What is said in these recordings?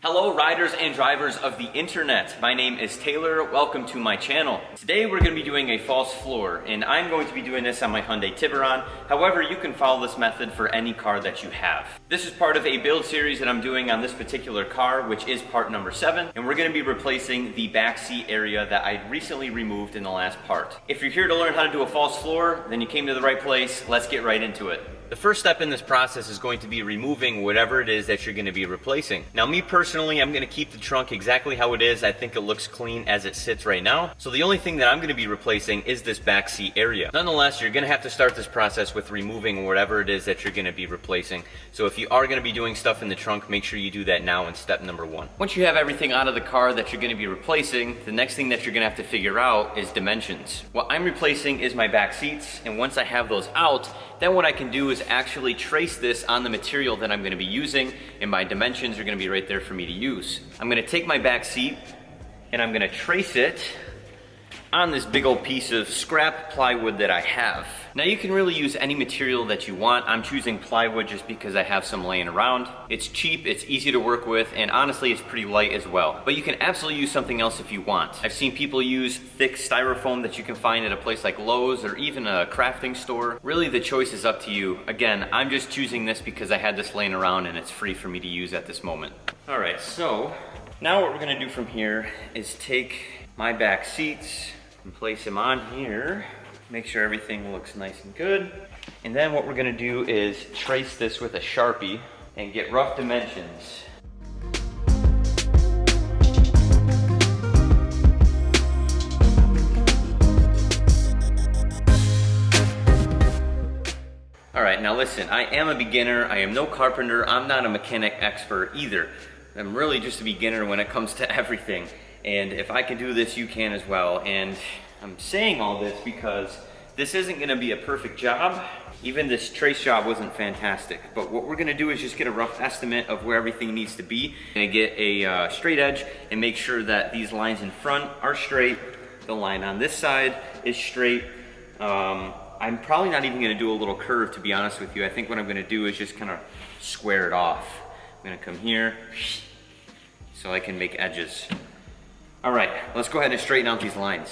Hello riders and drivers of the internet. My name is Taylor. Welcome to my channel. Today we're going to be doing a false floor, and I'm going to be doing this on my Hyundai Tiburon. However, you can follow this method for any car that you have. This is part of a build series that I'm doing on this particular car, which is part number 7, and we're going to be replacing the back seat area that I recently removed in the last part. If you're here to learn how to do a false floor, then you came to the right place. Let's get right into it. The first step in this process is going to be removing whatever it is that you're going to be replacing. Now, me personally, I'm going to keep the trunk exactly how it is. I think it looks clean as it sits right now. So the only thing that I'm going to be replacing is this back seat area. Nonetheless, you're going to have to start this process with removing whatever it is that you're going to be replacing. So if you are going to be doing stuff in the trunk, make sure you do that now in step number 1. Once you have everything out of the car that you're going to be replacing, the next thing that you're going to have to figure out is dimensions. What I'm replacing is my back seats, and once I have those out, then what I can do is actually trace this on the material that I'm going to be using, and my dimensions are going to be right there for me to use. I'm going to take my back seat and I'm going to trace it on this big old piece of scrap plywood that I have. Now you can really use any material that you want. I'm choosing plywood just because I have some laying around. It's cheap, it's easy to work with, and honestly it's pretty light as well. But you can absolutely use something else if you want. I've seen people use thick styrofoam that you can find at a place like Lowe's or even a crafting store. Really the choice is up to you. Again, I'm just choosing this because I had this laying around and it's free for me to use at this moment. Alright, so now what we're going to do from here is take my back seats and place them on here. Make sure everything looks nice and good. And then what we're gonna do is trace this with a Sharpie and get rough dimensions. All right, now listen, I am a beginner. I am no carpenter. I'm not a mechanic expert either. I'm really just a beginner when it comes to everything. And if I can do this, you can as well. And I'm saying all this because this isn't gonna be a perfect job. Even this trace job wasn't fantastic. But what we're gonna do is just get a rough estimate of where everything needs to be and get a straight edge and make sure that these lines in front are straight. The line on this side is straight. I'm probably not even gonna do a little curve, to be honest with you. I think what I'm gonna do is just kind of square it off. I'm gonna come here so I can make edges. All right, let's go ahead and straighten out these lines.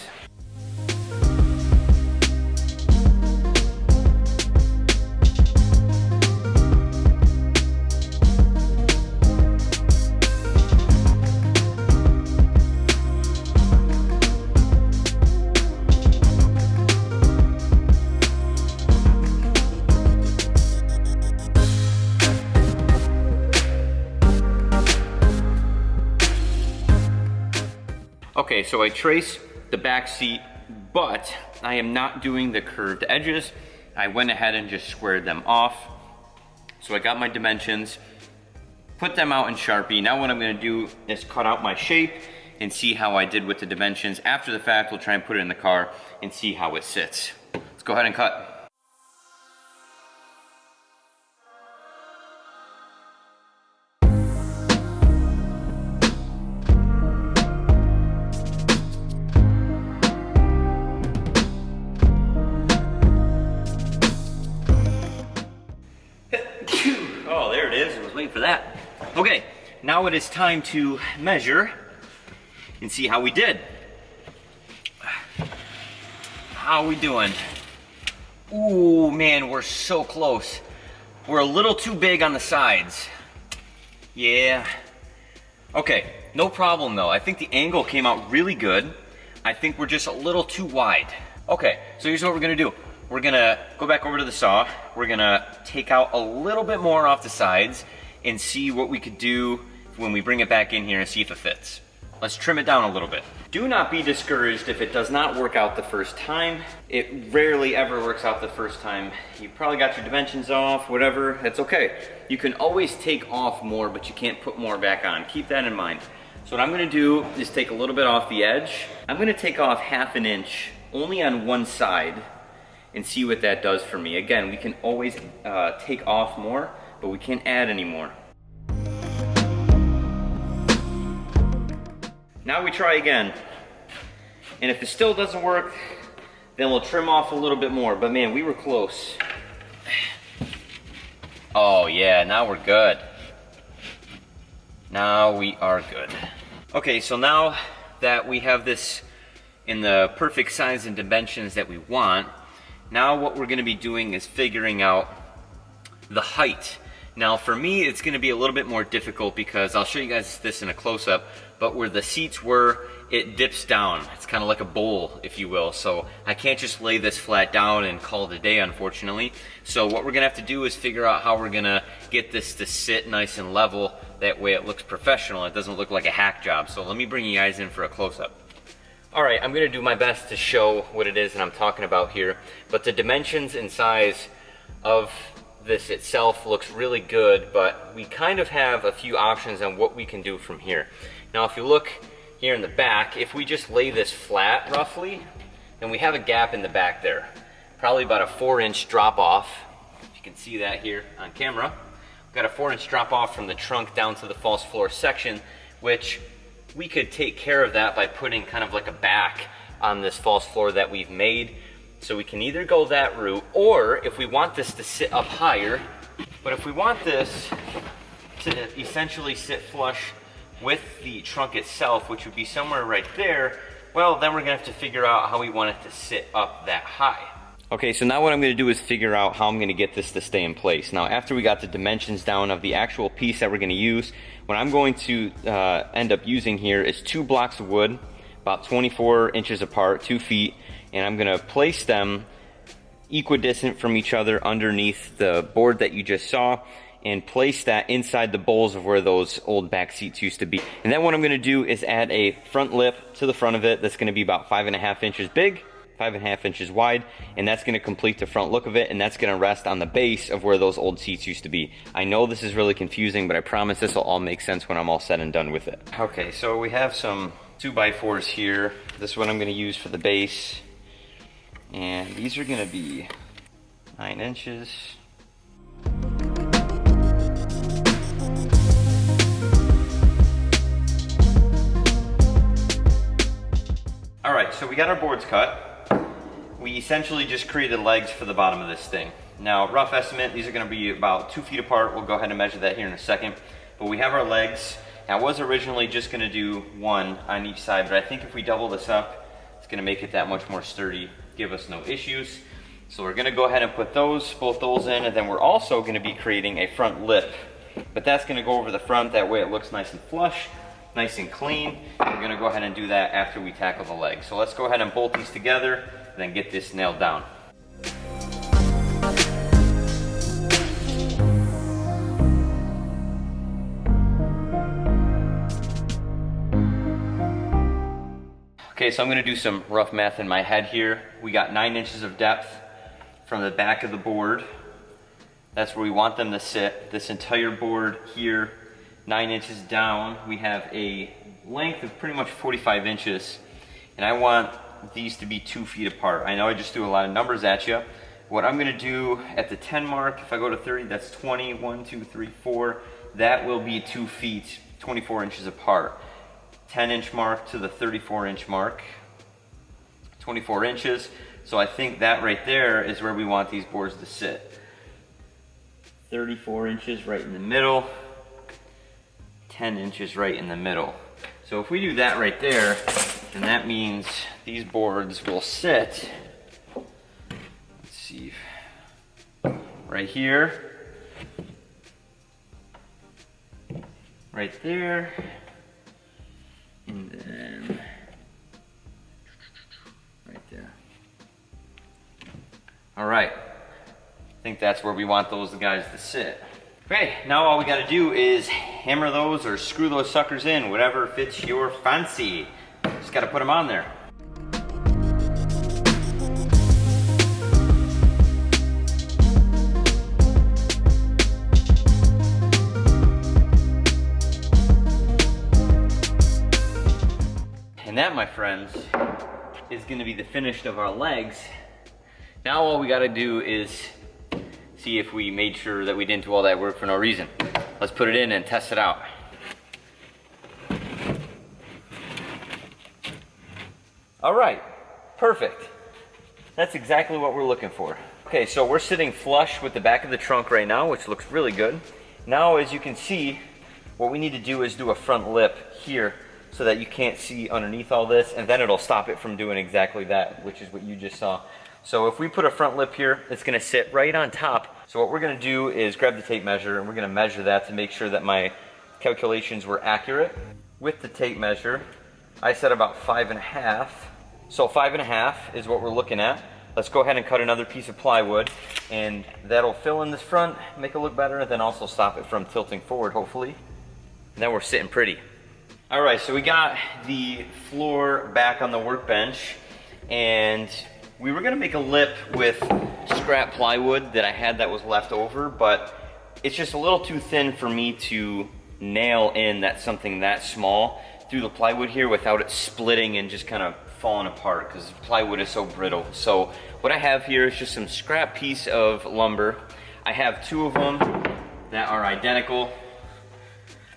Okay, so I trace the back seat, but I am not doing the curved edges. I went ahead and just squared them off. So I got my dimensions, put them out in Sharpie. Now what I'm gonna do is cut out my shape and see how I did with the dimensions. After the fact, we'll try and put it in the car and see how it sits. Let's go ahead and cut. Oh, there it is. I was waiting for that. Okay, now it is time to measure and see how we did. How are we doing? Ooh, man, we're so close. We're a little too big on the sides. Yeah. Okay, no problem though. I think the angle came out really good. I think we're just a little too wide. Okay, so here's what we're gonna do. We're gonna go back over to the saw. We're gonna take out a little bit more off the sides and see what we could do when we bring it back in here and see if it fits. Let's trim it down a little bit. Do not be discouraged if it does not work out the first time. It rarely ever works out the first time. You probably got your dimensions off, whatever, that's okay. You can always take off more, but you can't put more back on. Keep that in mind. So what I'm gonna do is take a little bit off the edge. I'm gonna take off 1/2 inch only on one side and see what that does for me. Again, we can always take off more, but we can't add any more. Now we try again. And if it still doesn't work, then we'll trim off a little bit more. But man, we were close. Oh yeah, now we're good. Now we are good. Okay, so now that we have this in the perfect size and dimensions that we want, now what we're gonna be doing is figuring out the height. Now for me, it's gonna be a little bit more difficult because I'll show you guys this in a close-up, but where the seats were, it dips down. It's kind of like a bowl, if you will. So I can't just lay this flat down and call it a day, unfortunately. So what we're gonna have to do is figure out how we're gonna get this to sit nice and level. That way it looks professional. It doesn't look like a hack job. So let me bring you guys in for a close-up. All right, I'm gonna do my best to show what it is that I'm talking about here, but the dimensions and size of this itself looks really good, but we kind of have a few options on what we can do from here. Now, if you look here in the back, if we just lay this flat roughly, then we have a gap in the back there, probably about a 4-inch drop off. If you can see that here on camera, we've got a 4-inch drop off from the trunk down to the false floor section, which we could take care of that by putting kind of like a back on this false floor that we've made. So we can either go that route, or if we want this to sit up higher, but if we want this to essentially sit flush with the trunk itself, which would be somewhere right there, well, then we're gonna have to figure out how we want it to sit up that high. Okay, so now what I'm gonna do is figure out how I'm gonna get this to stay in place. Now, after we got the dimensions down of the actual piece that we're gonna use, what I'm going to end up using here is 2 blocks of wood, about 24 inches apart, 2 feet, and I'm gonna place them equidistant from each other underneath the board that you just saw, and place that inside the bowls of where those old back seats used to be. And then what I'm gonna do is add a front lip to the front of it that's gonna be about 5.5 inches big, 5.5 inches wide, and that's gonna complete the front look of it, and that's gonna rest on the base of where those old seats used to be. I know this is really confusing, but I promise this will all make sense when I'm all said and done with it. Okay, so we have some 2x4s here. This is what I'm gonna use for the base. And these are gonna be 9 inches. All right, so we got our boards cut. We essentially just created legs for the bottom of this thing. Now, rough estimate, these are gonna be about 2 feet apart. We'll go ahead and measure that here in a second. But we have our legs. Now, I was originally just gonna do 1 on each side, but I think if we double this up, it's gonna make it that much more sturdy, give us no issues. So we're gonna go ahead and put both those in, and then we're also gonna be creating a front lip. But that's gonna go over the front, that way it looks nice and flush, nice and clean. We're gonna go ahead and do that after we tackle the legs. So let's go ahead and bolt these together, and then get this nailed down. Okay, so I'm gonna do some rough math in my head here. We got 9 inches of depth from the back of the board. That's where we want them to sit. This entire board here, 9 inches down, we have a length of pretty much 45 inches. And I want these to be 2 feet apart. I know I just threw a lot of numbers at you. What I'm gonna do at the 10 mark, if I go to 30, that's 20, 1, 2, 3, 4. That will be 2 feet, 24 inches apart. 10-inch mark to the 34-inch mark, 24 inches. So I think that right there is where we want these boards to sit. 34 inches right in the middle, 10 inches right in the middle. So if we do that right there, then that means these boards will sit, let's see, right here, right there, and then right there. All right, I think that's where we want those guys to sit. Okay, now all we gotta do is hammer those or screw those suckers in, whatever fits your fancy. Just gotta put them on there. And that, my friends, is gonna be the finish of our legs. Now all we gotta do is see if we made sure that we didn't do all that work for no reason. Let's put it in and test it out. All right, perfect. That's exactly what we're looking for. Okay, so we're sitting flush with the back of the trunk right now, which looks really good. Now, as you can see, what we need to do is do a front lip here so that you can't see underneath all this, and then it'll stop it from doing exactly that, which is what you just saw. So if we put a front lip here, it's gonna sit right on top. So what we're gonna do is grab the tape measure and we're gonna measure that to make sure that my calculations were accurate. With the tape measure, I said about 5.5. So 5.5 is what we're looking at. Let's go ahead and cut another piece of plywood, and that'll fill in this front, make it look better, and then also stop it from tilting forward, hopefully. And then we're sitting pretty. All right, so we got the floor back on the workbench, and we were gonna make a lip with scrap plywood that I had that was left over, but it's just a little too thin for me to nail in that something that small through the plywood here without it splitting and just kind of falling apart, because plywood is so brittle. So what I have here is just some scrap piece of lumber. I have 2 of them that are identical.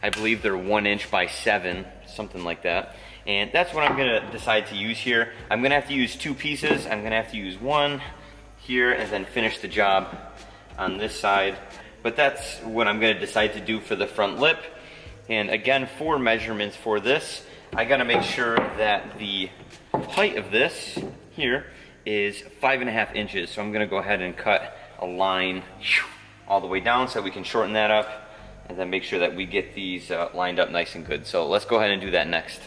I believe they're 1 inch by 7, something like that. And that's what I'm gonna decide to use here. I'm gonna have to use 2 pieces. I'm gonna have to use 1 here and then finish the job on this side. But that's what I'm gonna decide to do for the front lip. And again, for measurements for this, I gotta make sure that the height of this here is 5.5 inches. So I'm gonna go ahead and cut a line all the way down so we can shorten that up and then make sure that we get these lined up nice and good. So let's go ahead and do that next.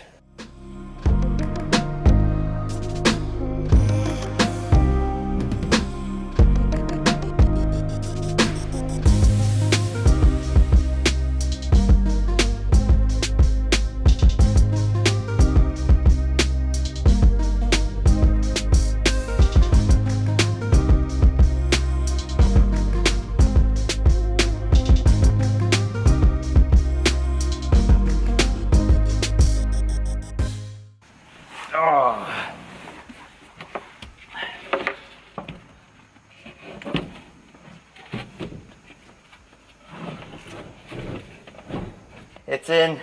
It's in,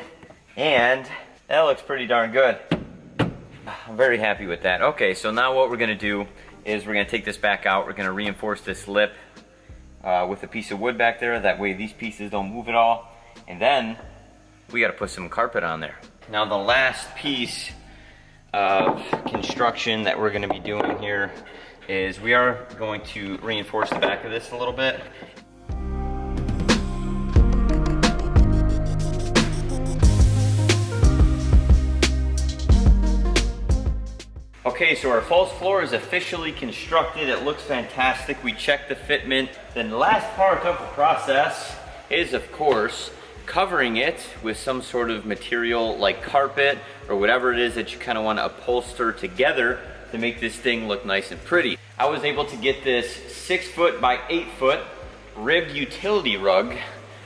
and that looks pretty darn good. I'm very happy with that. Okay, so now what we're gonna do is we're gonna take this back out. We're gonna reinforce this lip with a piece of wood back there. That way these pieces don't move at all. And then we gotta put some carpet on there. Now the last piece of construction that we're gonna be doing here is we are going to reinforce the back of this a little bit. Okay, so our false floor is officially constructed. It looks fantastic. We checked the fitment. Then the last part of the process is, of course, covering it with some sort of material like carpet or whatever it is that you kind of want to upholster together to make this thing look nice and pretty. I was able to get this 6 foot by 8 foot ribbed utility rug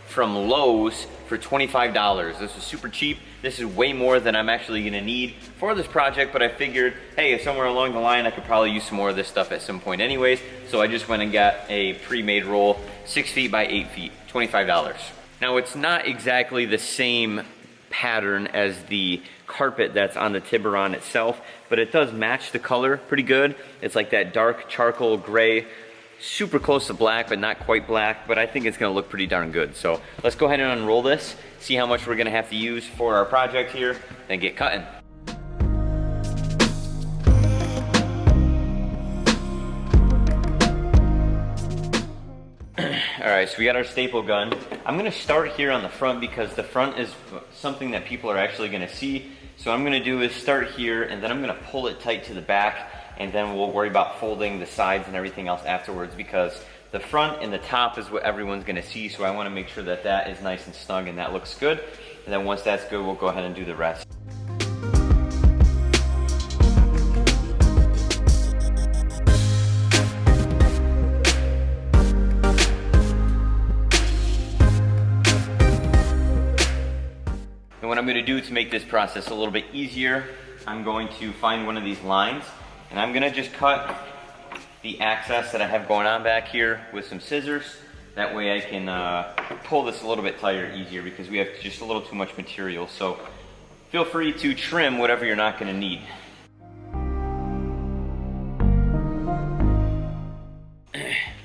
from Lowe's for $25. This was super cheap. This is way more than I'm actually gonna need for this project, but I figured, hey, somewhere along the line I could probably use some more of this stuff at some point anyways, so I just went and got a pre-made roll, 6 feet by 8 feet, $25. Now it's not exactly the same pattern as the carpet that's on the Tiburon itself, but it does match the color pretty good. It's like that dark charcoal gray, super close to black, but not quite black, but I think it's gonna look pretty darn good. So let's go ahead and unroll this, see how much we're gonna have to use for our project here, then get cutting. All right, so we got our staple gun. I'm gonna start here on the front because the front is something that people are actually gonna see. So what I'm gonna do is start here, and then I'm gonna pull it tight to the back, and then we'll worry about folding the sides and everything else afterwards, because the front and the top is what everyone's gonna see, so I wanna make sure that that is nice and snug and that looks good. And then once that's good, we'll go ahead and do the rest. And what I'm gonna do to make this process a little bit easier, I'm going to find one of these lines, and I'm gonna just cut the access that I have going on back here with some scissors. That way I can pull this a little bit tighter easier, because we have just a little too much material. So feel free to trim whatever you're not gonna need.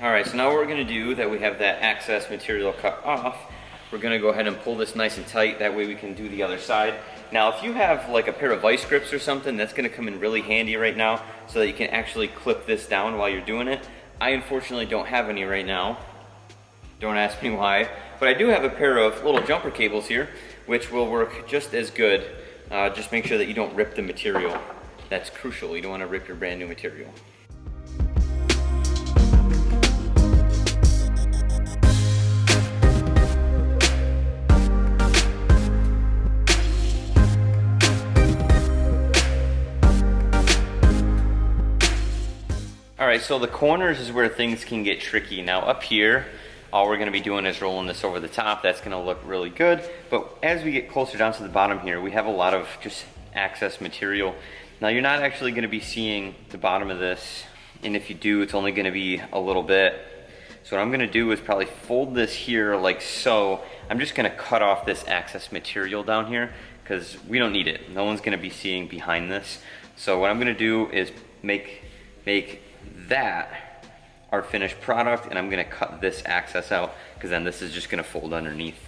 All right, so now what we're gonna do, that we have that access material cut off, we're gonna go ahead and pull this nice and tight. That way we can do the other side. Now, if you have like a pair of vice grips or something, that's gonna come in really handy right now so that you can actually clip this down while you're doing it. I unfortunately don't have any right now. Don't ask me why, but I do have a pair of little jumper cables here, which will work just as good. Just make sure that you don't rip the material. That's crucial. You don't wanna rip your brand new material. All right, so the corners is where things can get tricky. Now up here, all we're gonna be doing is rolling this over the top. That's gonna look really good. But as we get closer down to the bottom here, we have a lot of just excess material. Now you're not actually gonna be seeing the bottom of this. And if you do, it's only gonna be a little bit. So what I'm gonna do is probably fold this here like so. I'm just gonna cut off this excess material down here because we don't need it. No one's gonna be seeing behind this. So what I'm gonna do is make that our finished product, and I'm gonna cut this access out because then this is just gonna fold underneath.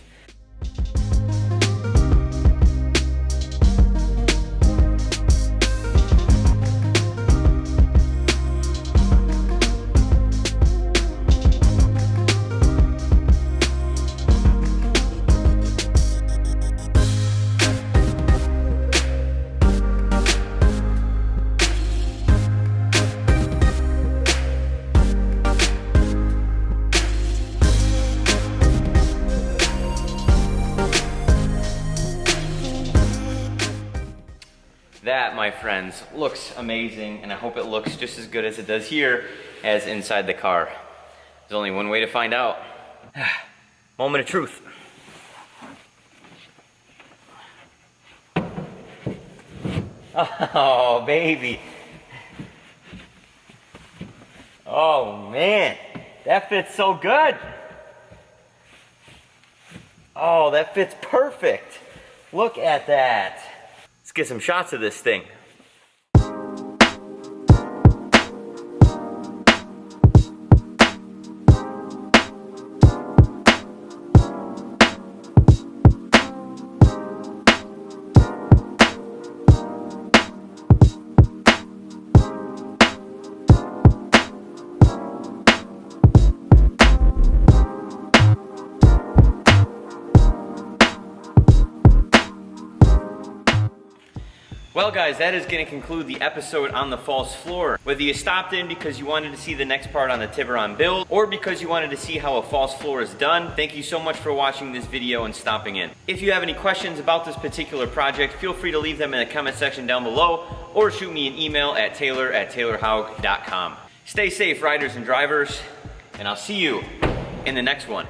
That, my friends, looks amazing, and I hope it looks just as good as it does here as inside the car. There's only one way to find out. Moment of truth. Oh, baby. Oh, man. That fits so good. Oh, that fits perfect. Look at that. Let's get some shots of this thing. Well guys, that is going to conclude the episode on the false floor. Whether you stopped in because you wanted to see the next part on the Tiburon build, or because you wanted to see how a false floor is done, thank you so much for watching this video and stopping in. If you have any questions about this particular project, feel free to leave them in the comment section down below, or shoot me an email at taylor@taylorhaug.com. Stay safe, riders and drivers, and I'll see you in the next one.